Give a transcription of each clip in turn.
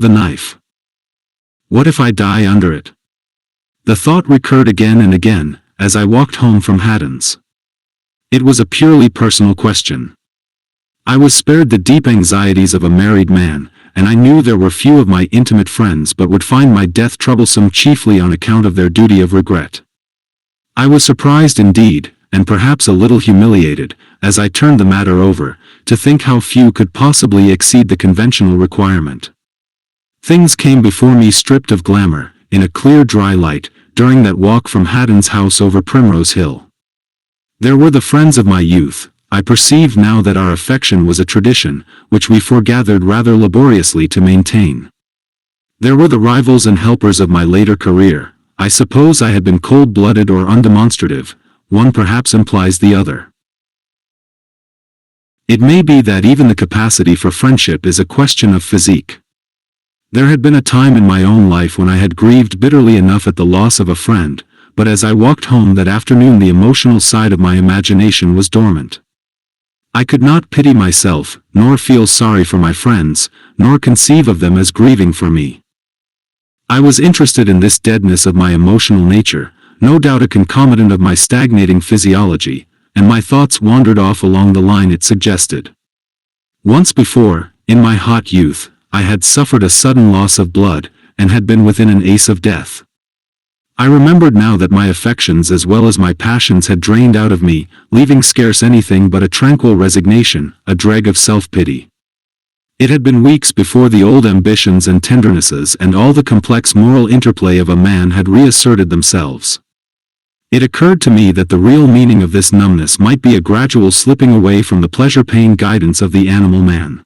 the knife? What if I die under it? The thought recurred again and again, as I walked home from Haddon's. It was a purely personal question. I was spared the deep anxieties of a married man, and I knew there were few of my intimate friends but would find my death troublesome chiefly on account of their duty of regret. I was surprised indeed, and perhaps a little humiliated, as I turned the matter over, to think how few could possibly exceed the conventional requirement. Things came before me stripped of glamour, in a clear dry light, during that walk from Haddon's house over Primrose Hill. There were the friends of my youth. I perceived now that our affection was a tradition, which we foregathered rather laboriously to maintain. There were the rivals and helpers of my later career. I suppose I had been cold-blooded or undemonstrative. One perhaps implies the other. It may be that even the capacity for friendship is a question of physique. There had been a time in my own life when I had grieved bitterly enough at the loss of a friend, but as I walked home that afternoon the emotional side of my imagination was dormant. I could not pity myself, nor feel sorry for my friends, nor conceive of them as grieving for me. I was interested in this deadness of my emotional nature, no doubt a concomitant of my stagnating physiology, and my thoughts wandered off along the line it suggested. Once before, in my hot youth, I had suffered a sudden loss of blood, and had been within an ace of death. I remembered now that my affections as well as my passions had drained out of me, leaving scarce anything but a tranquil resignation, a dreg of self-pity. It had been weeks before the old ambitions and tendernesses and all the complex moral interplay of a man had reasserted themselves. It occurred to me that the real meaning of this numbness might be a gradual slipping away from the pleasure-pain guidance of the animal man.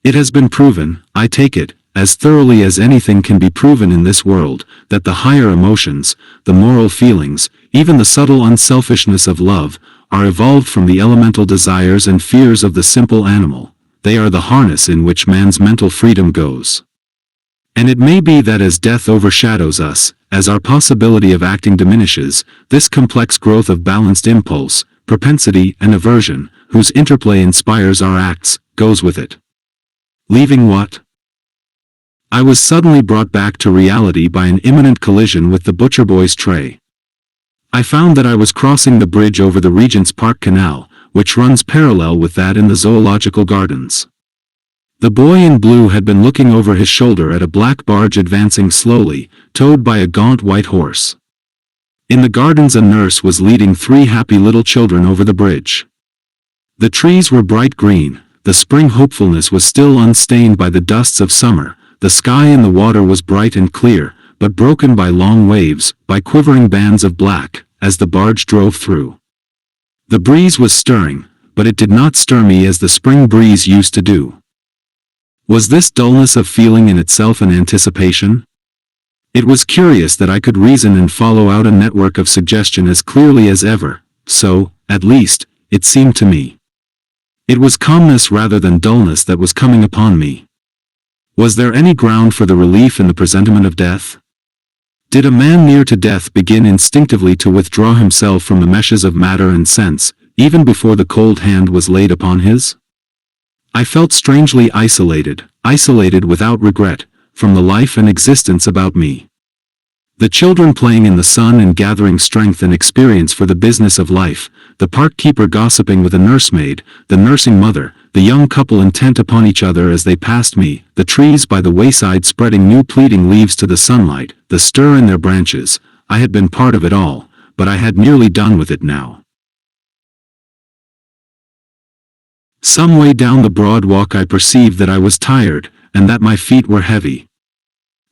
It has been proven, I take it, as thoroughly as anything can be proven in this world, that the higher emotions, the moral feelings, even the subtle unselfishness of love, are evolved from the elemental desires and fears of the simple animal. They are the harness in which man's mental freedom goes. And it may be that as death overshadows us, as our possibility of acting diminishes, this complex growth of balanced impulse, propensity and aversion, whose interplay inspires our acts, goes with it. Leaving what? I was suddenly brought back to reality by an imminent collision with the butcher boy's tray. I found that I was crossing the bridge over the Regent's Park Canal, which runs parallel with that in the Zoological Gardens. The boy in blue had been looking over his shoulder at a black barge advancing slowly, towed by a gaunt white horse. In the gardens a nurse was leading 3 happy little children over the bridge. The trees were bright green, the spring hopefulness was still unstained by the dusts of summer. The sky and the water was bright and clear, but broken by long waves, by quivering bands of black, as the barge drove through. The breeze was stirring, but it did not stir me as the spring breeze used to do. Was this dullness of feeling in itself an anticipation? It was curious that I could reason and follow out a network of suggestion as clearly as ever, so, at least, it seemed to me. It was calmness rather than dullness that was coming upon me. Was there any ground for the relief in the presentiment of death? Did a man near to death begin instinctively to withdraw himself from the meshes of matter and sense, even before the cold hand was laid upon his? I felt strangely isolated without regret, from the life and existence about me. The children playing in the sun and gathering strength and experience for the business of life, the park keeper gossiping with a nursemaid, the nursing mother, the young couple intent upon each other as they passed me, the trees by the wayside spreading new pleading leaves to the sunlight, the stir in their branches. I had been part of it all, but I had nearly done with it now. Some way down the broad walk I perceived that I was tired, and that my feet were heavy.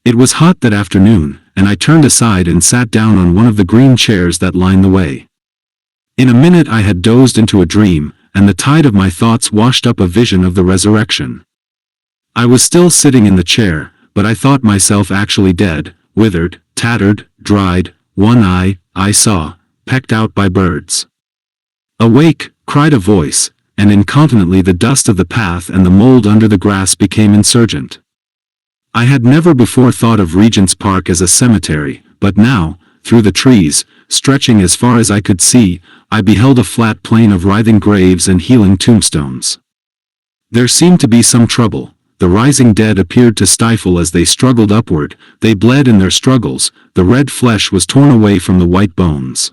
It was hot that afternoon, and I turned aside and sat down on one of the green chairs that lined the way. In a minute I had dozed into a dream, and the tide of my thoughts washed up a vision of the resurrection. I was still sitting in the chair, but I thought myself actually dead, withered, tattered, dried, one eye, I saw, pecked out by birds. Awake, cried a voice, and incontinently the dust of the path and the mold under the grass became insurgent. I had never before thought of Regent's Park as a cemetery, but now, through the trees, stretching as far as I could see, I beheld a flat plain of writhing graves and healing tombstones. There seemed to be some trouble. The rising dead appeared to stifle as they struggled upward. They bled in their struggles. The red flesh was torn away from the white bones.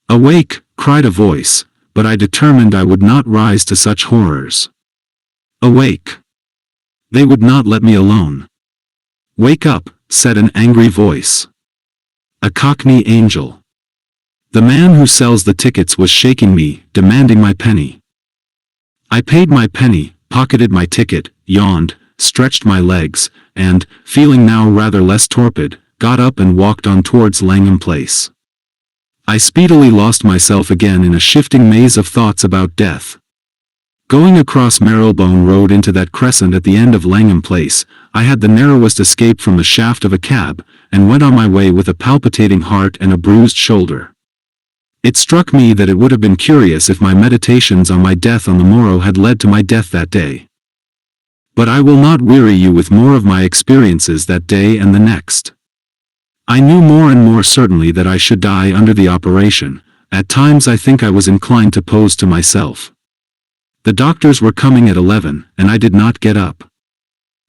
"Awake!" cried a voice, but I determined I would not rise to such horrors. "Awake!" They would not let me alone. "Wake up," said an angry voice. A Cockney angel. The man who sells the tickets was shaking me, demanding my penny. I paid my penny, pocketed my ticket, yawned, stretched my legs, and, feeling now rather less torpid, got up and walked on towards Langham Place. I speedily lost myself again in a shifting maze of thoughts about death. Going across Marylebone Road into that crescent at the end of Langham Place, I had the narrowest escape from the shaft of a cab, and went on my way with a palpitating heart and a bruised shoulder. It struck me that it would have been curious if my meditations on my death on the morrow had led to my death that day. But I will not weary you with more of my experiences that day and the next. I knew more and more certainly that I should die under the operation. At times I think I was inclined to pose to myself. The doctors were coming at 11, and I did not get up.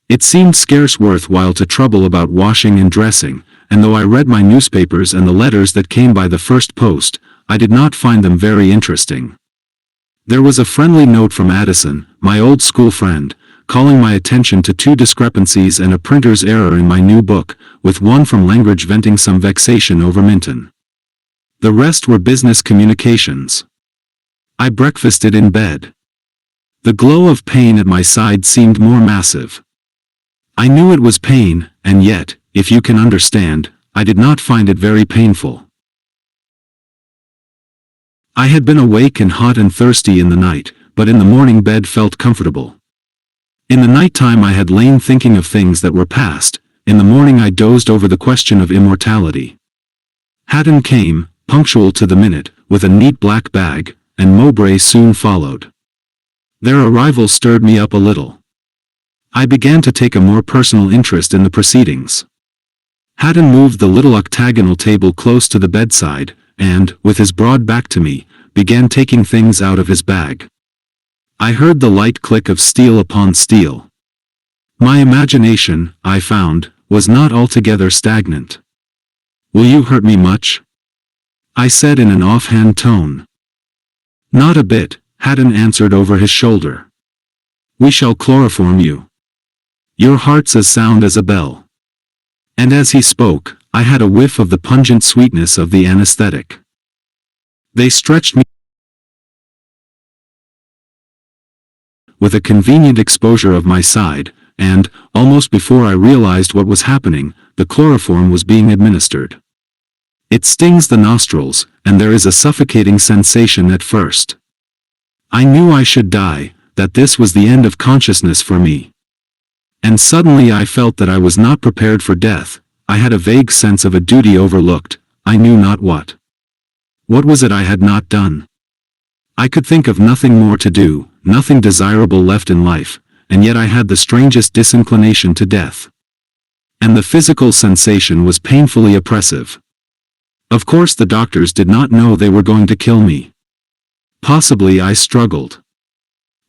It seemed scarce worth while to trouble about washing and dressing, and though I read my newspapers and the letters that came by the first post, I did not find them very interesting. There was a friendly note from Addison, my old school friend, calling my attention to 2 discrepancies and a printer's error in my new book, with one from Langridge venting some vexation over Minton. The rest were business communications. I breakfasted in bed. The glow of pain at my side seemed more massive. I knew it was pain, and yet, if you can understand, I did not find it very painful. I had been awake and hot and thirsty in the night, but in the morning bed felt comfortable. In the night time I had lain thinking of things that were past. In the morning I dozed over the question of immortality. Haddon came, punctual to the minute, with a neat black bag, and Mowbray soon followed. Their arrival stirred me up a little. I began to take a more personal interest in the proceedings. Haddon moved the little octagonal table close to the bedside, and, with his broad back to me, began taking things out of his bag. I heard the light click of steel upon steel. My imagination, I found, was not altogether stagnant. "Will you hurt me much?" I said in an offhand tone. "Not a bit," Haddon answered over his shoulder. "We shall chloroform you. Your heart's as sound as a bell." And as he spoke, I had a whiff of the pungent sweetness of the anesthetic. They stretched me with a convenient exposure of my side, and, almost before I realized what was happening, the chloroform was being administered. It stings the nostrils, and there is a suffocating sensation at first. I knew I should die, that this was the end of consciousness for me. And suddenly I felt that I was not prepared for death. I had a vague sense of a duty overlooked, I knew not what. What was it I had not done? I could think of nothing more to do, nothing desirable left in life, and yet I had the strangest disinclination to death. And the physical sensation was painfully oppressive. Of course the doctors did not know they were going to kill me. Possibly I struggled.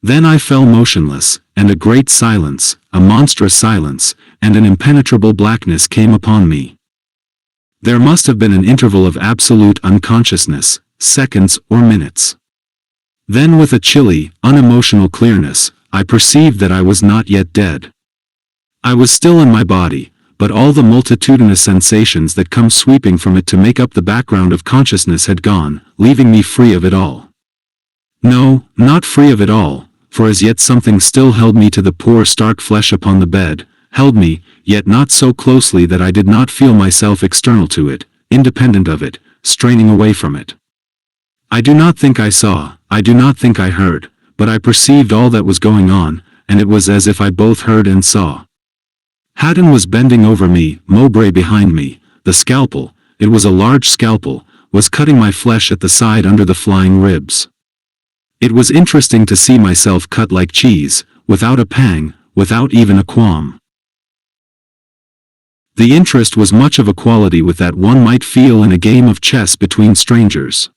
Then I fell motionless, and a great silence, a monstrous silence, and an impenetrable blackness came upon me. There must have been an interval of absolute unconsciousness, seconds or minutes. Then with a chilly, unemotional clearness, I perceived that I was not yet dead. I was still in my body, but all the multitudinous sensations that come sweeping from it to make up the background of consciousness had gone, leaving me free of it all. No, not free of it all, for as yet something still held me to the poor stark flesh upon the bed, held me, yet not so closely that I did not feel myself external to it, independent of it, straining away from it. I do not think I saw, I do not think I heard, but I perceived all that was going on, and it was as if I both heard and saw. Haddon was bending over me, Mowbray behind me, the scalpel, it was a large scalpel, was cutting my flesh at the side under the flying ribs. It was interesting to see myself cut like cheese, without a pang, without even a qualm. The interest was much of a quality with that one might feel in a game of chess between strangers.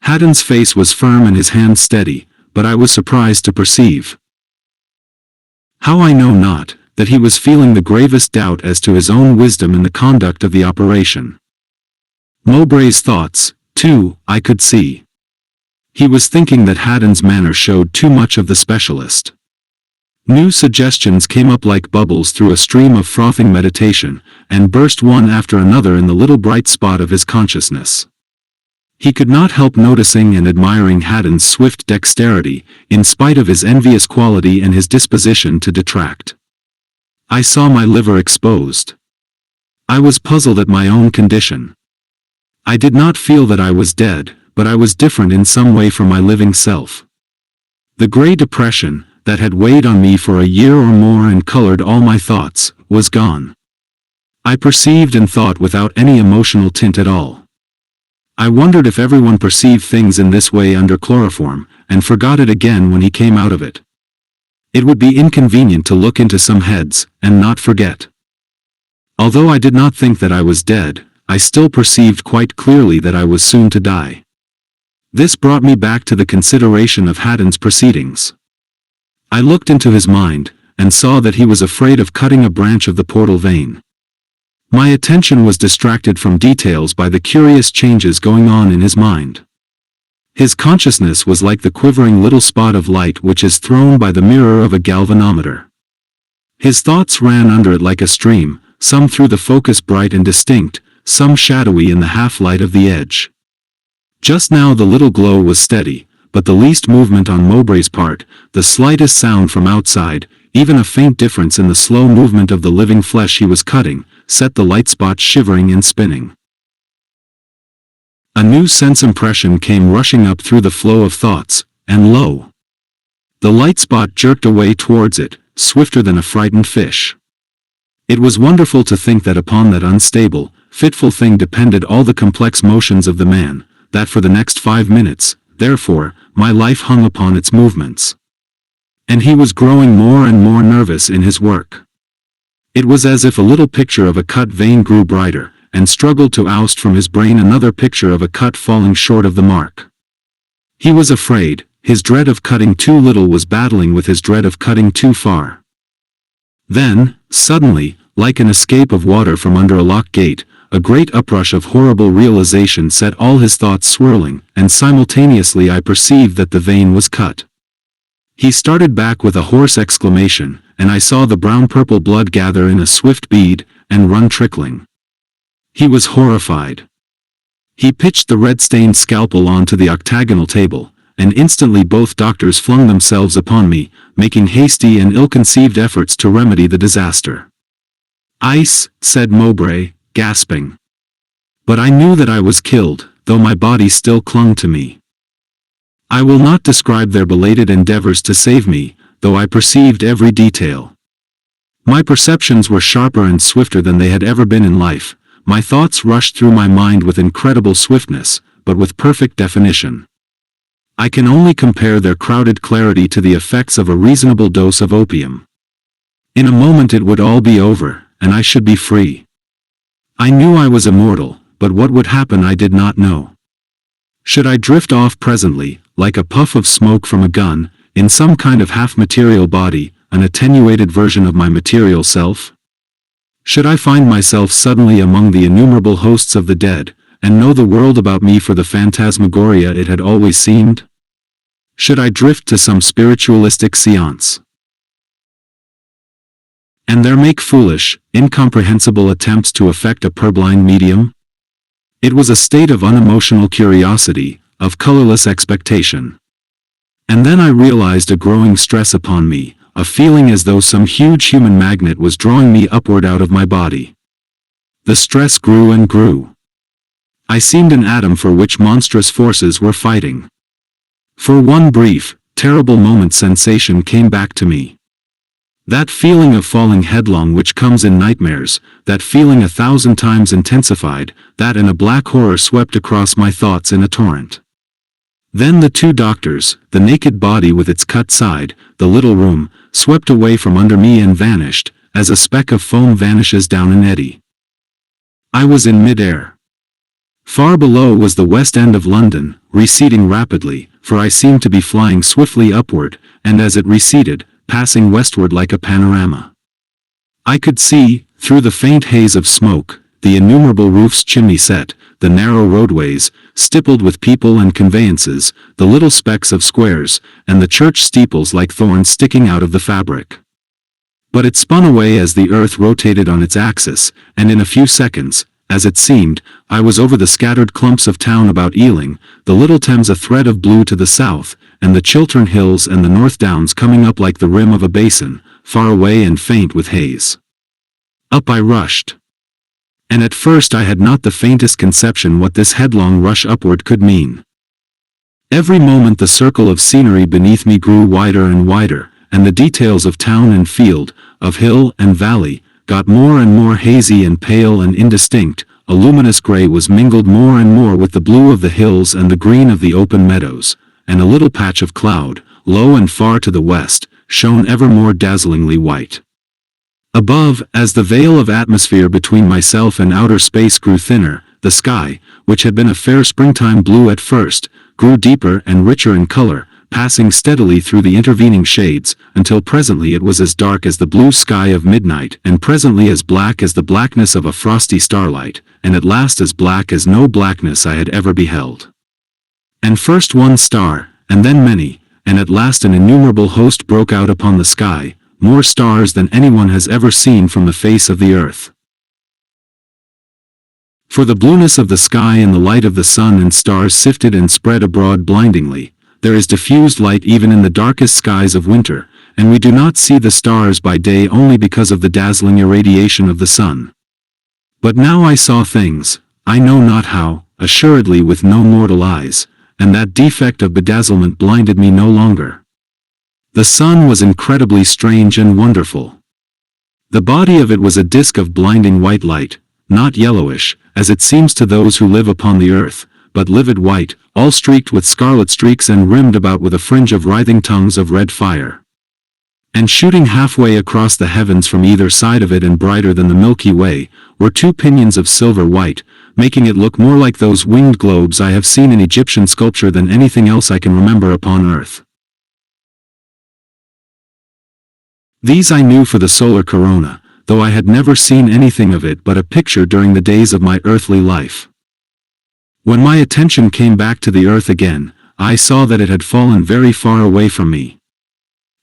Haddon's face was firm and his hand steady, but I was surprised to perceive, how I know not, that he was feeling the gravest doubt as to his own wisdom in the conduct of the operation. Mowbray's thoughts, too, I could see. He was thinking that Haddon's manner showed too much of the specialist. New suggestions came up like bubbles through a stream of frothing meditation, and burst one after another in the little bright spot of his consciousness. He could not help noticing and admiring Haddon's swift dexterity, in spite of his envious quality and his disposition to detract. I saw my liver exposed. I was puzzled at my own condition. I did not feel that I was dead, but I was different in some way from my living self. The gray depression, that had weighed on me for a year or more and colored all my thoughts, was gone. I perceived and thought without any emotional tint at all. I wondered if everyone perceived things in this way under chloroform, and forgot it again when he came out of it. It would be inconvenient to look into some heads, and not forget. Although I did not think that I was dead, I still perceived quite clearly that I was soon to die. This brought me back to the consideration of Haddon's proceedings. I looked into his mind, and saw that he was afraid of cutting a branch of the portal vein. My attention was distracted from details by the curious changes going on in his mind. His consciousness was like the quivering little spot of light which is thrown by the mirror of a galvanometer. His thoughts ran under it like a stream, some through the focus bright and distinct, some shadowy in the half-light of the edge. Just now the little glow was steady, but the least movement on Mowbray's part, the slightest sound from outside, even a faint difference in the slow movement of the living flesh he was cutting, set the light spot shivering and spinning. A new sense impression came rushing up through the flow of thoughts, and lo! The light spot jerked away towards it, swifter than a frightened fish. It was wonderful to think that upon that unstable, fitful thing depended all the complex motions of the man, that for the next 5 minutes, therefore, my life hung upon its movements. And he was growing more and more nervous in his work. It was as if a little picture of a cut vein grew brighter, and struggled to oust from his brain another picture of a cut falling short of the mark. He was afraid, his dread of cutting too little was battling with his dread of cutting too far. Then, suddenly, like an escape of water from under a locked gate, a great uprush of horrible realization set all his thoughts swirling, and simultaneously I perceived that the vein was cut. He started back with a hoarse exclamation, and I saw the brown-purple blood gather in a swift bead, and run trickling. He was horrified. He pitched the red-stained scalpel onto the octagonal table, and instantly both doctors flung themselves upon me, making hasty and ill-conceived efforts to remedy the disaster. "Ice," said Mowbray, gasping. But I knew that I was killed, though my body still clung to me. I will not describe their belated endeavors to save me, though I perceived every detail. My perceptions were sharper and swifter than they had ever been in life. My thoughts rushed through my mind with incredible swiftness, but with perfect definition. I can only compare their crowded clarity to the effects of a reasonable dose of opium. In a moment it would all be over, and I should be free. I knew I was immortal, but what would happen I did not know. Should I drift off presently, like a puff of smoke from a gun, in some kind of half-material body, an attenuated version of my material self? Should I find myself suddenly among the innumerable hosts of the dead, and know the world about me for the phantasmagoria it had always seemed? Should I drift to some spiritualistic seance, and there make foolish, incomprehensible attempts to affect a purblind medium? It was a state of unemotional curiosity, of colorless expectation. And then I realized a growing stress upon me, a feeling as though some huge human magnet was drawing me upward out of my body. The stress grew and grew. I seemed an atom for which monstrous forces were fighting. For one brief, terrible moment sensation came back to me. That feeling of falling headlong which comes in nightmares, that feeling 1,000 times intensified, that and a black horror swept across my thoughts in a torrent. Then the two doctors, the naked body with its cut side, the little room, swept away from under me and vanished, as a speck of foam vanishes down an eddy. I was in mid-air. Far below was the West End of London, receding rapidly, for I seemed to be flying swiftly upward, and as it receded, passing westward like a panorama. I could see, through the faint haze of smoke, the innumerable roofs chimney set, the narrow roadways, stippled with people and conveyances, the little specks of squares, and the church steeples like thorns sticking out of the fabric. But it spun away as the earth rotated on its axis, and in a few seconds, as it seemed, I was over the scattered clumps of town about Ealing, the little Thames a thread of blue to the south, and the Chiltern Hills and the North Downs coming up like the rim of a basin, far away and faint with haze. Up I rushed. And at first I had not the faintest conception what this headlong rush upward could mean. Every moment the circle of scenery beneath me grew wider and wider, and the details of town and field, of hill and valley, got more and more hazy and pale and indistinct. A luminous gray was mingled more and more with the blue of the hills and the green of the open meadows, and a little patch of cloud, low and far to the west, shone ever more dazzlingly white. Above, as the veil of atmosphere between myself and outer space grew thinner, the sky, which had been a fair springtime blue at first, grew deeper and richer in color, passing steadily through the intervening shades, until presently it was as dark as the blue sky of midnight, and presently as black as the blackness of a frosty starlight, and at last as black as no blackness I had ever beheld. And first one star, and then many, and at last an innumerable host broke out upon the sky, more stars than anyone has ever seen from the face of the earth. For the blueness of the sky and the light of the sun and stars sifted and spread abroad blindingly. There is diffused light even in the darkest skies of winter, and we do not see the stars by day only because of the dazzling irradiation of the sun. But now I saw things, I know not how, assuredly with no mortal eyes, and that defect of bedazzlement blinded me no longer. The sun was incredibly strange and wonderful. The body of it was a disk of blinding white light, not yellowish, as it seems to those who live upon the earth, but livid white, all streaked with scarlet streaks and rimmed about with a fringe of writhing tongues of red fire. And shooting halfway across the heavens from either side of it and brighter than the Milky Way, were two pinions of silver white, making it look more like those winged globes I have seen in Egyptian sculpture than anything else I can remember upon earth. These I knew for the solar corona, though I had never seen anything of it but a picture during the days of my earthly life. When my attention came back to the earth again, I saw that it had fallen very far away from me.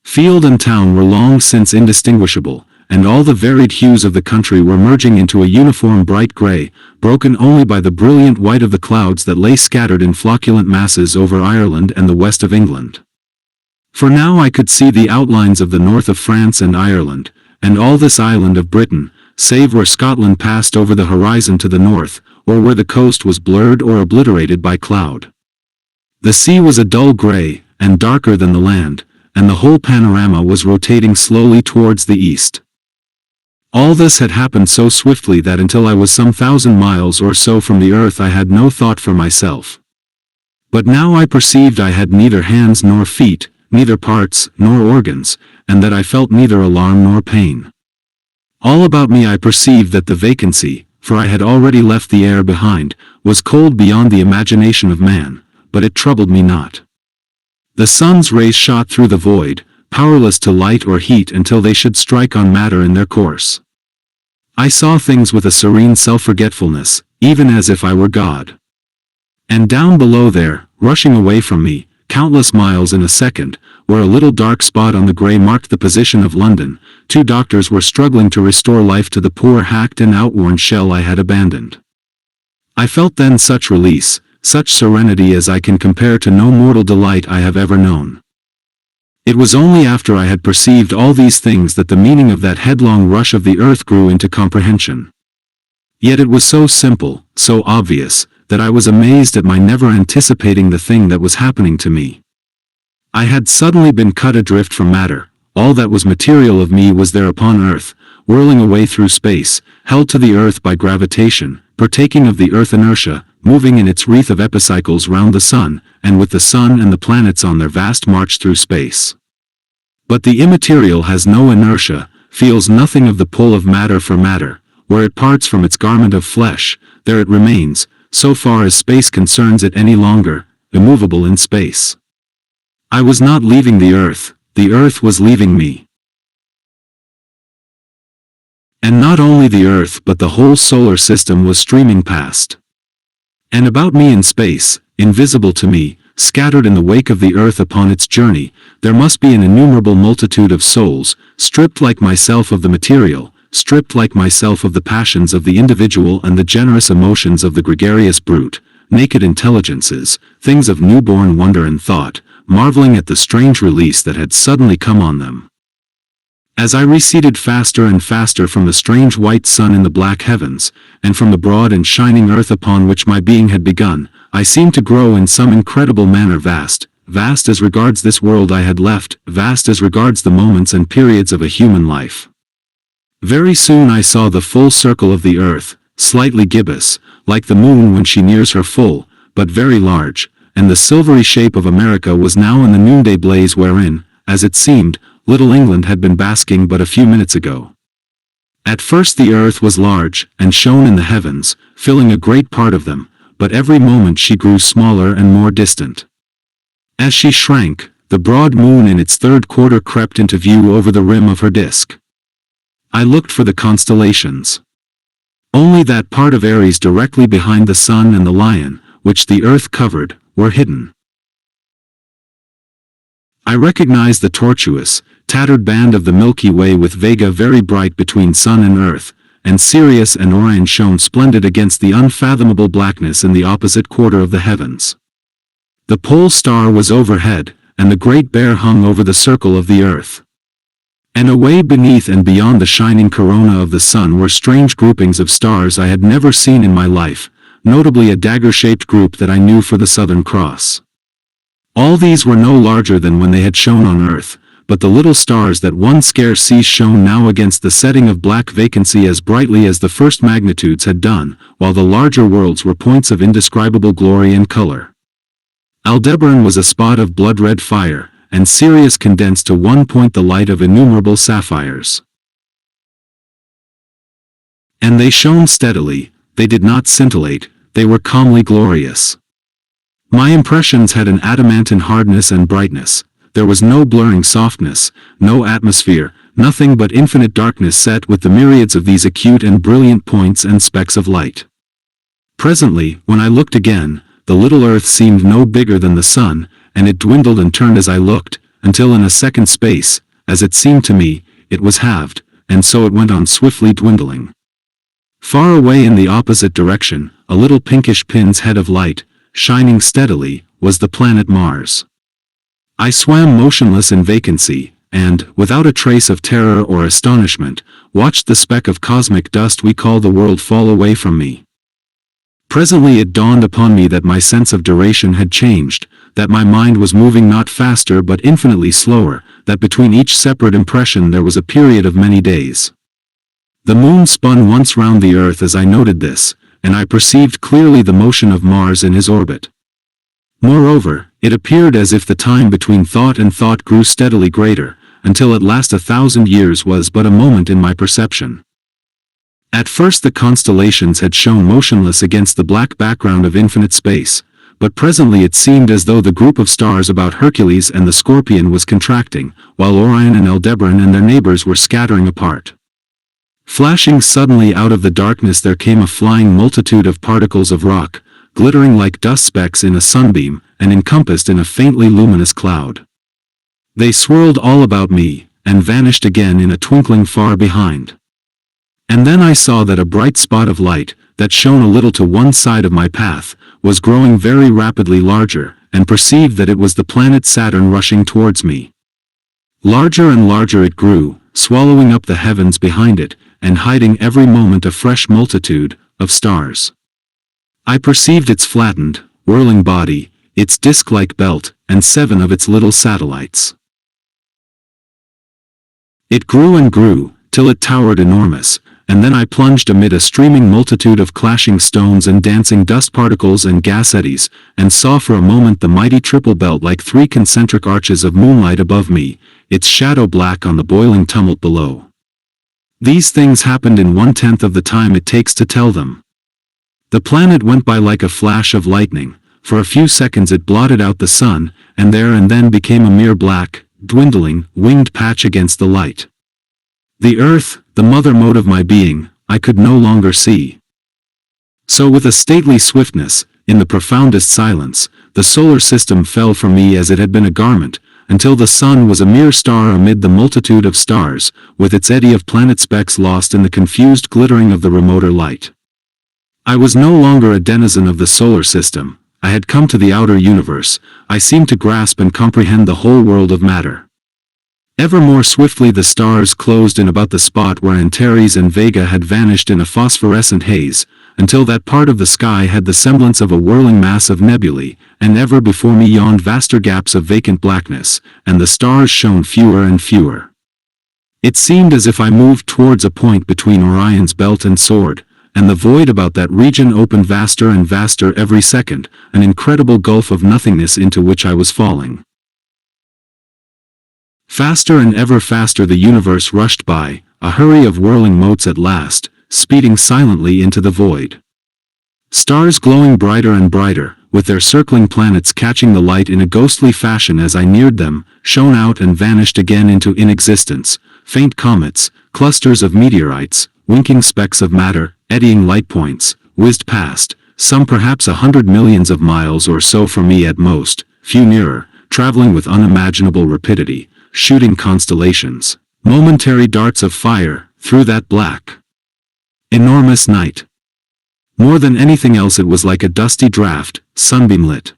Field and town were long since indistinguishable, and all the varied hues of the country were merging into a uniform bright gray, broken only by the brilliant white of the clouds that lay scattered in flocculent masses over Ireland and the west of England. For now I could see the outlines of the north of France and Ireland, and all this island of Britain, save where Scotland passed over the horizon to the north, or where the coast was blurred or obliterated by cloud. The sea was a dull gray, and darker than the land, and the whole panorama was rotating slowly towards the east. All this had happened so swiftly that until I was some 1,000 miles or so from the earth I had no thought for myself. But now I perceived I had neither hands nor feet, neither parts nor organs, and that I felt neither alarm nor pain. All about me I perceived that the vacancy, for I had already left the air behind, was cold beyond the imagination of man, but it troubled me not. The sun's rays shot through the void, powerless to light or heat until they should strike on matter in their course. I saw things with a serene self-forgetfulness, even as if I were God. And down below there, rushing away from me, countless miles in a second, where a little dark spot on the gray marked the position of London, two doctors were struggling to restore life to the poor hacked and outworn shell I had abandoned. I felt then such release, such serenity as I can compare to no mortal delight I have ever known. It was only after I had perceived all these things that the meaning of that headlong rush of the earth grew into comprehension. Yet it was so simple, so obvious, that I was amazed at my never anticipating the thing that was happening to me. I had suddenly been cut adrift from matter, all that was material of me was there upon earth, whirling away through space, held to the earth by gravitation, partaking of the earth inertia, moving in its wreath of epicycles round the sun, and with the sun and the planets on their vast march through space. But the immaterial has no inertia, feels nothing of the pull of matter for matter, where it parts from its garment of flesh, there it remains, so far as space concerns it any longer, immovable in space. I was not leaving the earth was leaving me. And not only the earth but the whole solar system was streaming past. And about me in space, invisible to me, scattered in the wake of the earth upon its journey, there must be an innumerable multitude of souls, stripped like myself of the material, stripped like myself of the passions of the individual and the generous emotions of the gregarious brute, naked intelligences, things of newborn wonder and thought, marveling at the strange release that had suddenly come on them. As I receded faster and faster from the strange white sun in the black heavens, and from the broad and shining earth upon which my being had begun, I seemed to grow in some incredible manner vast, vast as regards this world I had left, vast as regards the moments and periods of a human life. Very soon I saw the full circle of the earth, slightly gibbous, like the moon when she nears her full, but very large, and the silvery shape of America was now in the noonday blaze wherein, as it seemed, little England had been basking but a few minutes ago. At first the earth was large, and shone in the heavens, filling a great part of them, but every moment she grew smaller and more distant. As she shrank, the broad moon in its third quarter crept into view over the rim of her disk. I looked for the constellations. Only that part of Aries directly behind the sun and the lion, which the earth covered, were hidden. I recognized the tortuous, tattered band of the Milky Way with Vega very bright between sun and earth, and Sirius and Orion shone splendid against the unfathomable blackness in the opposite quarter of the heavens. The pole star was overhead, and the Great Bear hung over the circle of the earth. And away beneath and beyond the shining corona of the sun were strange groupings of stars I had never seen in my life, notably a dagger-shaped group that I knew for the Southern Cross. All these were no larger than when they had shone on earth, but the little stars that one scarce sees shone now against the setting of black vacancy as brightly as the first magnitudes had done, while the larger worlds were points of indescribable glory and color. Aldebaran was a spot of blood-red fire, and Sirius condensed to one point the light of innumerable sapphires. And they shone steadily, they did not scintillate, they were calmly glorious. My impressions had an adamantine hardness and brightness. There was no blurring softness, no atmosphere, nothing but infinite darkness set with the myriads of these acute and brilliant points and specks of light. Presently, when I looked again, the little earth seemed no bigger than the sun, and it dwindled and turned as I looked, until in a second space, as it seemed to me, it was halved, and so it went on swiftly dwindling. Far away in the opposite direction, a little pinkish pin's head of light, shining steadily, was the planet Mars. I swam motionless in vacancy, and, without a trace of terror or astonishment, watched the speck of cosmic dust we call the world fall away from me. Presently it dawned upon me that my sense of duration had changed, that my mind was moving not faster but infinitely slower, that between each separate impression there was a period of many days. The moon spun once round the earth as I noted this, and I perceived clearly the motion of Mars in his orbit. Moreover, it appeared as if the time between thought and thought grew steadily greater, until at last 1,000 years was but a moment in my perception. At first the constellations had shone motionless against the black background of infinite space, but presently it seemed as though the group of stars about Hercules and the Scorpion was contracting, while Orion and Aldebaran and their neighbors were scattering apart. Flashing suddenly out of the darkness there came a flying multitude of particles of rock, glittering like dust specks in a sunbeam, and encompassed in a faintly luminous cloud. They swirled all about me, and vanished again in a twinkling far behind. And then I saw that a bright spot of light, that shone a little to one side of my path, was growing very rapidly larger, and perceived that it was the planet Saturn rushing towards me. Larger and larger it grew, swallowing up the heavens behind it, and hiding every moment a fresh multitude of stars. I perceived its flattened, whirling body, its disc-like belt, and 7 of its little satellites. It grew and grew, till it towered enormous, and then I plunged amid a streaming multitude of clashing stones and dancing dust particles and gas eddies, and saw for a moment the mighty triple belt like 3 concentric arches of moonlight above me, its shadow black on the boiling tumult below. These things happened in 1/10 of the time it takes to tell them. The planet went by like a flash of lightning. For a few seconds it blotted out the sun, and there and then became a mere black, dwindling, winged patch against the light. The earth, the mother mode of my being, I could no longer see. So with a stately swiftness, in the profoundest silence, the solar system fell from me as it had been a garment, until the sun was a mere star amid the multitude of stars, with its eddy of planet specks lost in the confused glittering of the remoter light. I was no longer a denizen of the solar system. I had come to the outer universe. I seemed to grasp and comprehend the whole world of matter. Ever more swiftly the stars closed in about the spot where Antares and Vega had vanished in a phosphorescent haze, until that part of the sky had the semblance of a whirling mass of nebulae, and ever before me yawned vaster gaps of vacant blackness, and the stars shone fewer and fewer. It seemed as if I moved towards a point between Orion's belt and sword, and the void about that region opened vaster and vaster every second, an incredible gulf of nothingness into which I was falling. Faster and ever faster the universe rushed by, a hurry of whirling motes at last, speeding silently into the void. Stars glowing brighter and brighter, with their circling planets catching the light in a ghostly fashion as I neared them, shone out and vanished again into inexistence. Faint comets, clusters of meteorites, winking specks of matter, eddying light points, whizzed past, some perhaps 100 millions of miles or so from me at most, few nearer, traveling with unimaginable rapidity, shooting constellations, momentary darts of fire, through that black, enormous night. More than anything else it was like a dusty draught, sunbeam-lit.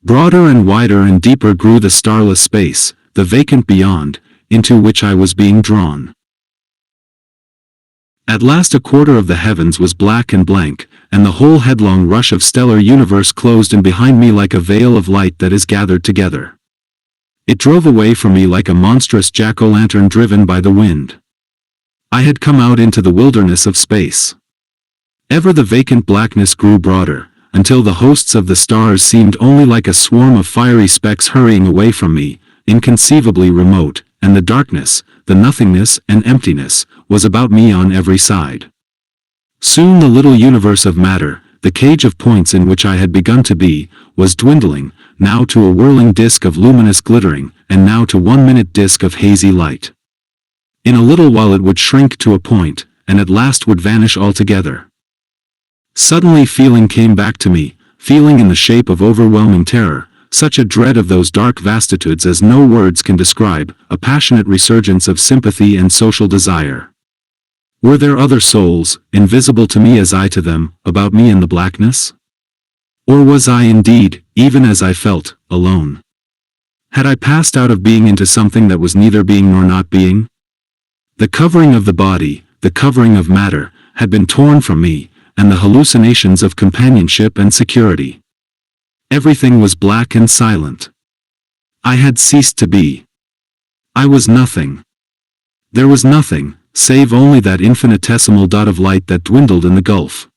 Broader and wider and deeper grew the starless space, the vacant beyond, into which I was being drawn. At last a quarter of the heavens was black and blank, and the whole headlong rush of stellar universe closed in behind me like a veil of light that is gathered together. It drove away from me like a monstrous jack-o'-lantern driven by the wind. I had come out into the wilderness of space. Ever the vacant blackness grew broader, until the hosts of the stars seemed only like a swarm of fiery specks hurrying away from me, inconceivably remote, and the darkness, the nothingness and emptiness, was about me on every side. Soon the little universe of matter, the cage of points in which I had begun to be, was dwindling, now to a whirling disk of luminous glittering, and now to 1-minute disk of hazy light. In a little while it would shrink to a point, and at last would vanish altogether. Suddenly feeling came back to me, feeling in the shape of overwhelming terror, such a dread of those dark vastitudes as no words can describe, a passionate resurgence of sympathy and social desire. Were there other souls, invisible to me as I to them, about me in the blackness? Or was I indeed, even as I felt, alone? Had I passed out of being into something that was neither being nor not being? The covering of the body, the covering of matter, had been torn from me, and the hallucinations of companionship and security. Everything was black and silent. I had ceased to be. I was nothing. There was nothing, save only that infinitesimal dot of light that dwindled in the gulf.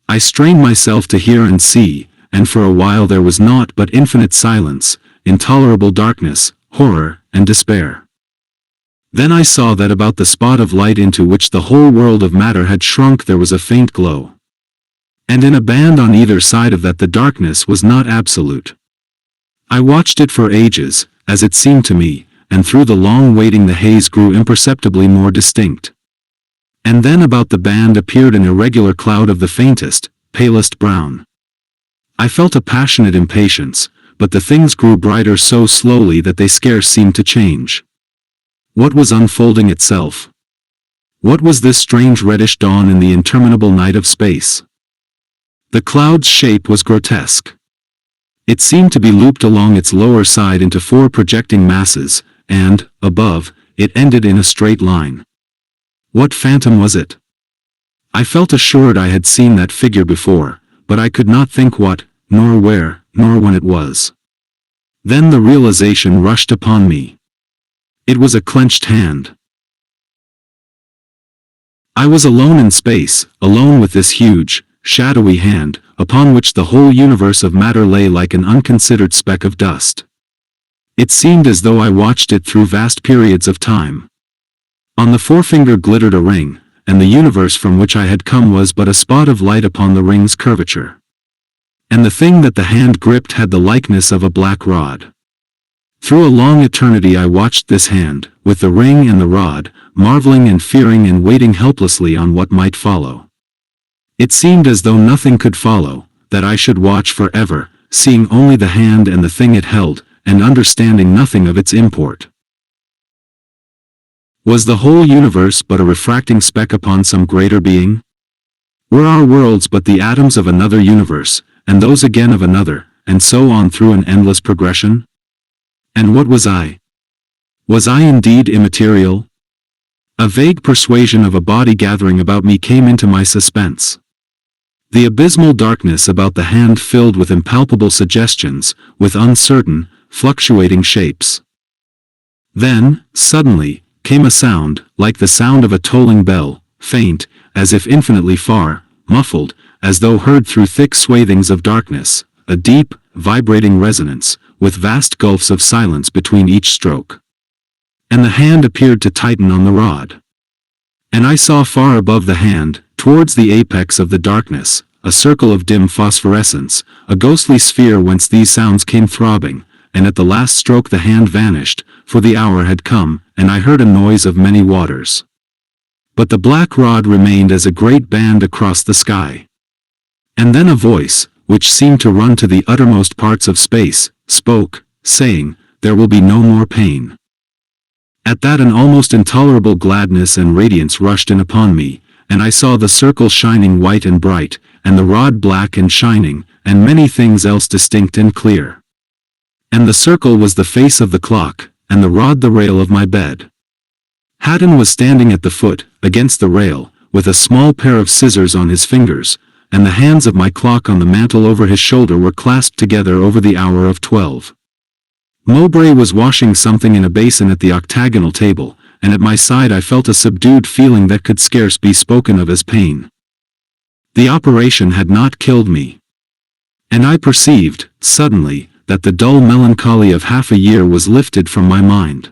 I strained myself to hear and see, and for a while there was naught but infinite silence, intolerable darkness, horror, and despair. Then I saw that about the spot of light into which the whole world of matter had shrunk there was a faint glow. And in a band on either side of that the darkness was not absolute. I watched it for ages, as it seemed to me, and through the long waiting the haze grew imperceptibly more distinct. And then about the band appeared an irregular cloud of the faintest, palest brown. I felt a passionate impatience, but the things grew brighter so slowly that they scarce seemed to change. What was unfolding itself? What was this strange reddish dawn in the interminable night of space? The cloud's shape was grotesque. It seemed to be looped along its lower side into 4 projecting masses, and, above, it ended in a straight line. What phantom was it? I felt assured I had seen that figure before, but I could not think what, nor where, nor when it was. Then the realization rushed upon me. It was a clenched hand. I was alone in space, alone with this huge, shadowy hand, upon which the whole universe of matter lay like an unconsidered speck of dust. It seemed as though I watched it through vast periods of time. On the forefinger glittered a ring, and the universe from which I had come was but a spot of light upon the ring's curvature. And the thing that the hand gripped had the likeness of a black rod. Through a long eternity I watched this hand, with the ring and the rod, marveling and fearing and waiting helplessly on what might follow. It seemed as though nothing could follow, that I should watch forever, seeing only the hand and the thing it held, and understanding nothing of its import. Was the whole universe but a refracting speck upon some greater being? Were our worlds but the atoms of another universe, and those again of another, and so on through an endless progression? And what was I? Was I indeed immaterial? A vague persuasion of a body gathering about me came into my suspense. The abysmal darkness about the hand filled with impalpable suggestions, with uncertain, fluctuating shapes. Then, suddenly, came a sound, like the sound of a tolling bell, faint, as if infinitely far, muffled, as though heard through thick swathings of darkness, a deep, vibrating resonance, with vast gulfs of silence between each stroke. And the hand appeared to tighten on the rod. And I saw far above the hand, towards the apex of the darkness, a circle of dim phosphorescence, a ghostly sphere whence these sounds came throbbing, and at the last stroke the hand vanished, for the hour had come, and I heard a noise of many waters. But the black rod remained as a great band across the sky. And then a voice, which seemed to run to the uttermost parts of space, spoke, saying, "There will be no more pain." At that an almost intolerable gladness and radiance rushed in upon me, and I saw the circle shining white and bright, and the rod black and shining, and many things else distinct and clear. And the circle was the face of the clock, and the rod the rail of my bed. Haddon was standing at the foot, against the rail, with a small pair of scissors on his fingers, and the hands of my clock on the mantel over his shoulder were clasped together over the hour of 12. Mowbray was washing something in a basin at the octagonal table, and at my side I felt a subdued feeling that could scarce be spoken of as pain. The operation had not killed me. And I perceived, suddenly, that the dull melancholy of half a year was lifted from my mind.